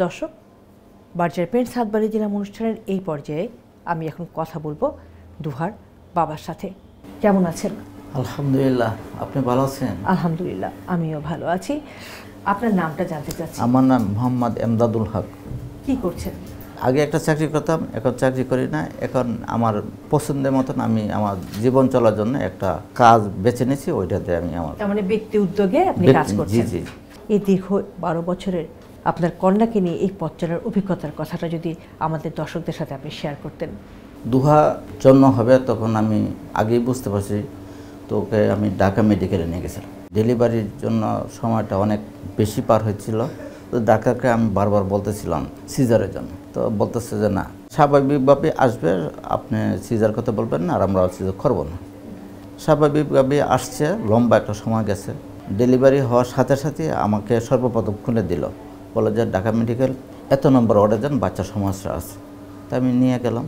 দর্শক, Berger Prince হাত বাড়িয়ে দিলাম অনুষ্ঠানের এই পর্যায়ে আমি এখন কথা বলবো দুহার বাবার সাথে। কেমন আছেন? আলহামদুলিল্লাহ, আপনি ভালো আছেন? আলহামদুলিল্লাহ, আমিও ভালো আছি। আপনার নামটা জানতে চাচ্ছি। আমার নাম মোহাম্মদ এমদাদুল হক। কি করছেন? আগে একটা চাকরি করতাম, এখন চাকরি করি না। এখন আমার পছন্দের মতন আমি আমার জীবন চলার জন্য একটা কাজ বেছে নিয়েছি, ওইটাতে আমি আমার মানে ব্যক্তি উদ্যোগে আপনি কাজ করছেন। জি জি। এই দীর্ঘ 12 বছরের আপনার কন্যাকে নিয়ে এই পথ চলার অভিজ্ঞতার কথাটা যদি আমাদের দর্শকদের সাথে আপনি শেয়ার করতেন। দুহা জন্ম হবে তখন আমি আগেই বুঝতে পারছি, তো ওকে আমি ঢাকা মেডিকেলে নিয়ে গেছিলাম। ডেলিভারির জন্য সময়টা অনেক বেশি পার হয়েছিল, তো ডাক্তারকে আমি বারবার বলতেছিলাম সিজারের জন্য, তো বলতেছে যে না, স্বাভাবিকভাবে আসবে, আপনি সিজার কথা বলবেন না, আর আমরা সিজার করবো না। স্বাভাবিকভাবে আসছে, লম্বা একটা সময় গেছে। ডেলিভারি হওয়ার সাথে সাথে আমাকে সর্বপ্রথম খুলে দিল, বলে যে ঢাকা মেডিকেল এত নম্বর ওয়ার্ডে যান, বাচ্চার সমস্যা আছে। তাই আমি নিয়ে গেলাম।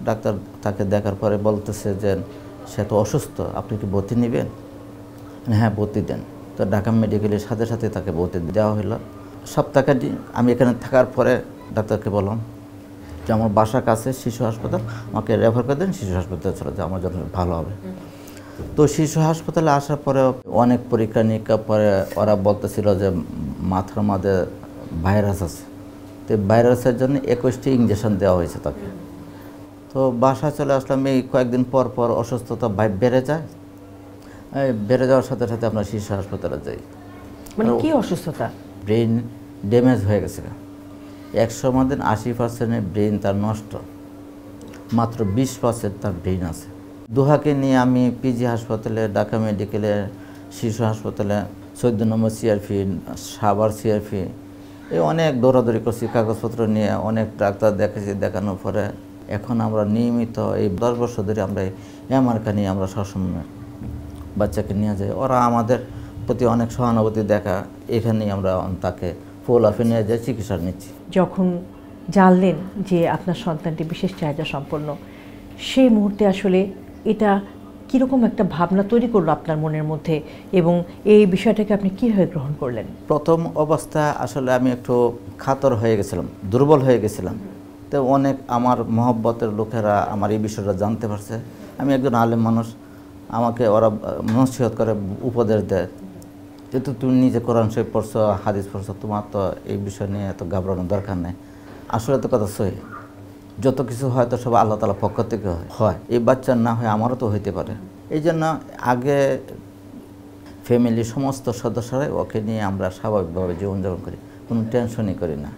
ডাক্তার তাকে দেখার পরে বলতেছে যে সে তো অসুস্থ, আপনি কি ভর্তি নেবেন? হ্যাঁ, ভর্তি দেন। তো ঢাকা মেডিকেলের সাথে সাথে তাকে ভর্তি দেওয়া হলো। সপ্তাহখানি আমি এখানে থাকার পরে ডাক্তারকে বললাম যে আমার বাসার কাছে শিশু হাসপাতাল, আমাকে রেফার করে দেন, শিশু হাসপাতালে চলে যায়, আমার জন্য ভালো হবে। তো শিশু হাসপাতালে আসার পরে অনেক পরীক্ষা নিরীক্ষা পরে ওরা বলতেছিল যে মাথার মধ্যে ভাইরাস আছে। তো ভাইরাসের জন্য 21টি ইঞ্জেকশন দেওয়া হয়েছে তাকে। তো বাসায় চলে আসলাম। এই কয়েকদিন পর পর অসুস্থতা বেড়ে যায়। বেড়ে যাওয়ার সাথে সাথে আপনার শিশু হাসপাতালে যাই। মানে কি অসুস্থতা? ব্রেন ড্যামেজ হয়ে গেছে। 100 মধ্যে 80% ব্রেন তার নষ্ট, মাত্র 20% তার ব্রেন আছে। দুহাকে নিয়ে আমি পিজি হাসপাতালে, ঢাকা মেডিকেলে, শিশু হাসপাতালে, 14 নম্বর সিআরপি, সাভার সিআরপি, এই অনেক দৌড়াদৌড়ি করছি, কাগজপত্র নিয়ে অনেক ডাক্তার দেখেছি। দেখানোর পরে এখন আমরা নিয়মিত এই 10 বছর ধরে আমরা এমআরকা নিয়ে আমরা সবসময় বাচ্চাকে নিয়ে যাই। ওরা আমাদের প্রতি অনেক সহানুভূতি দেখা, এখানেই আমরা তাকে ফুল অফে নিয়ে যাই, চিকিৎসা নিচ্ছি। যখন জানলেন যে আপনার সন্তানটি বিশেষ চাহিদা সম্পন্ন, সেই মুহূর্তে আসলে এটা কীরকম একটা ভাবনা তৈরি করলো আপনার মনের মধ্যে, এবং এই বিষয়টাকে আপনি কীভাবে গ্রহণ করলেন? প্রথম অবস্থা আসলে আমি একটু কাতর হয়ে গেছিলাম, দুর্বল হয়ে গেছিলাম। তো অনেক আমার মহব্বতের লোকেরা আমার এই বিষয়টা জানতে পারছে। আমি একজন আলেম মানুষ, আমাকে ওরা নসিহত করে, উপদেশ দেয়, যেহেতু তুমি নিজে কোরআন শরীফ পড়ছো, হাদিস পড়ছো, তোমার তো এই বিষয় নিয়ে এত ঘাবড়ানোর দরকার নেই। আসলে তো কথা সহি, যত কিছু হয় তো সব আল্লাহ তাআলার পক্ষ থেকে হয়। এই বাচ্চার না হয় আমারও তো হইতে পারে। এই জন্য আগে ফ্যামিলির সমস্ত সদস্যরাই ওকে নিয়ে আমরা স্বাভাবিকভাবে জীবনযাপন করি, কোনো টেনশনই করি না।